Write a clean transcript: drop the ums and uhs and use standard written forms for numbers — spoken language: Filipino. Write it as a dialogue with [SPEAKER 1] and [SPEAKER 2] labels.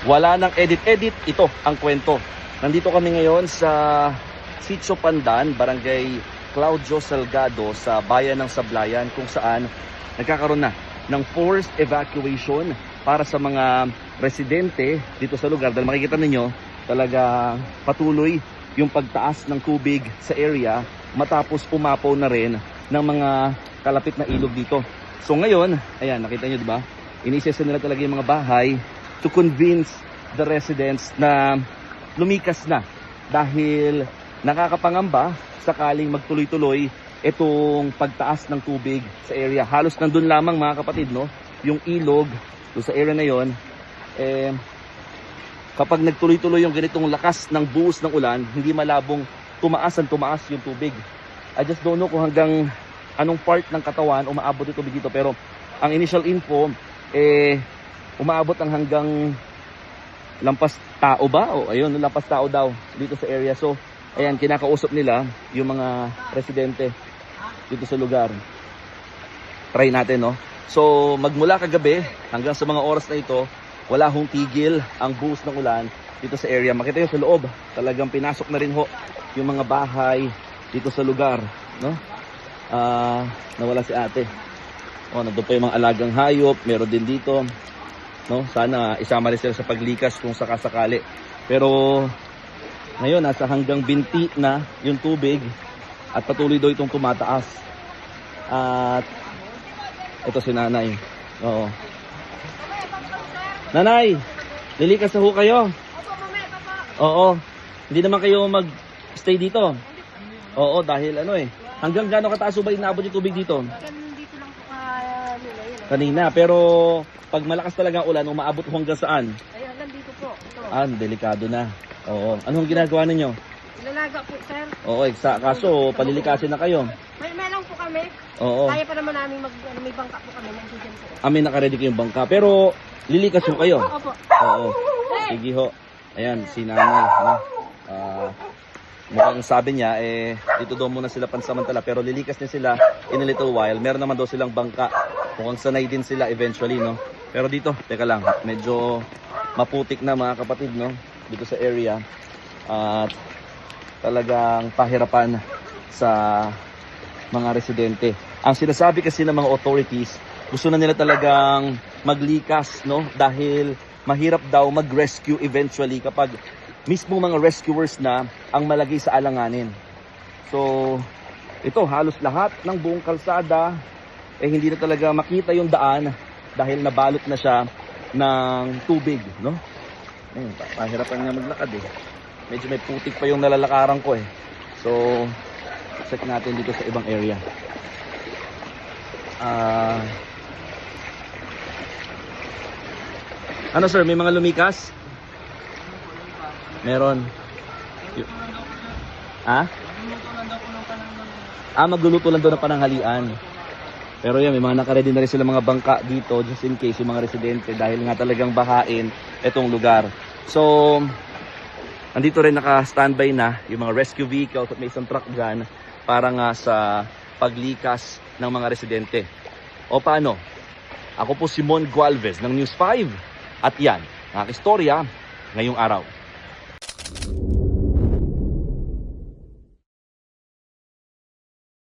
[SPEAKER 1] Wala nang edit-edit, ito ang kwento. Nandito kami ngayon sa Sitio Pandan, Barangay Claudio Salgado sa bayan ng Sablayan, kung saan nagkakaroon na ng forced evacuation para sa mga residente dito sa lugar. Dahil makikita ninyo, talaga patuloy yung pagtaas ng tubig sa area matapos umapaw na rin ng mga kalapit na ilog dito. So ngayon, ayan, nakita nyo diba? Inisesa nila talaga yung mga bahay to convince the residents na lumikas na dahil nakakapangamba sakaling magtuloy-tuloy itong pagtaas ng tubig sa area. Halos nandun lamang mga kapatid, no? Yung ilog doon sa area na yon, kapag nagtuloy-tuloy yung ganitong lakas ng buhos ng ulan, hindi malabong tumaas yung tubig. I just don't know kung hanggang anong part ng katawan umaabot yung tubig dito, pero ang initial info umaabot ang hanggang lampas tao ba? O ayun, lampas tao daw dito sa area. So ayan, kinakausap nila yung mga residente dito sa lugar. Try natin, no? So magmula kagabi hanggang sa mga oras na ito, wala hong tigil ang buhos ng ulan dito sa area. Makita nyo sa loob, talagang pinasok na rin ho yung mga bahay dito sa lugar, no? Nawala si ate. Nandun pa yung mga alagang hayop, meron din dito, no? Sana isama rin sila sa paglikas kung sakasakali. Pero ngayon nasa hanggang binti na yung tubig at patuloy daw itong tumataas. At ito si nanay. Oo. Nanay, lilikas na ho kayo. Oo. Hindi naman kayo mag-stay dito. Oo, dahil hanggang gaano kataas ba inaabot yung tubig dito?
[SPEAKER 2] Dito lang po
[SPEAKER 1] Kanina, pero pag malakas talaga ang ulan, umaabot hanggang saan?
[SPEAKER 2] Ayun, nandito po. Ito.
[SPEAKER 1] Delikado na. Oo. Anong ginagawa ninyo?
[SPEAKER 2] Ilalaga po, sir.
[SPEAKER 1] Oo, kaso palilikasin na kayo.
[SPEAKER 2] May lang po kami.
[SPEAKER 1] Oo.
[SPEAKER 2] Kaya pa naman namin may bangka po kami. Nandiyan po.
[SPEAKER 1] May nakaready kayong bangka, pero lilikas ho kayo.
[SPEAKER 2] Opo.
[SPEAKER 1] Oo. Sige ho. Ayan, si nanay. No? Mukhang sabi niya, dito daw muna sila pansamantala, pero lilikas niya sila in a little while. Meron naman daw silang bangka. Mukhang sanay din sila eventually, no? Pero dito, teka lang, medyo maputik na mga kapatid, no? Dito sa area. At talagang pahirapan sa mga residente. Ang sinasabi kasi ng mga authorities, gusto na nila talagang maglikas, no? Dahil mahirap daw mag-rescue eventually kapag mismo mga rescuers na ang malagay sa alanganin. So, ito halos lahat ng buong kalsada hindi na talaga makita yung daan dahil nabalot na siya ng tubig, no? Pahirapan nga maglakad Medyo may putik pa yung nalalakaran ko So, check natin dito sa ibang area. Ano sir, may mga lumikas? Meron. Magluluto lang doon ng pananghalian. Pero yan, may mga nakaready na rin sila mga bangka dito just in case yung mga residente dahil nga talagang bahain itong lugar. So, andito rin naka-standby na yung mga rescue vehicles at may isang truck dyan para nga sa paglikas ng mga residente. O paano? Ako po si Mon Gualvez ng News 5 at yan, ang istorya ngayong araw.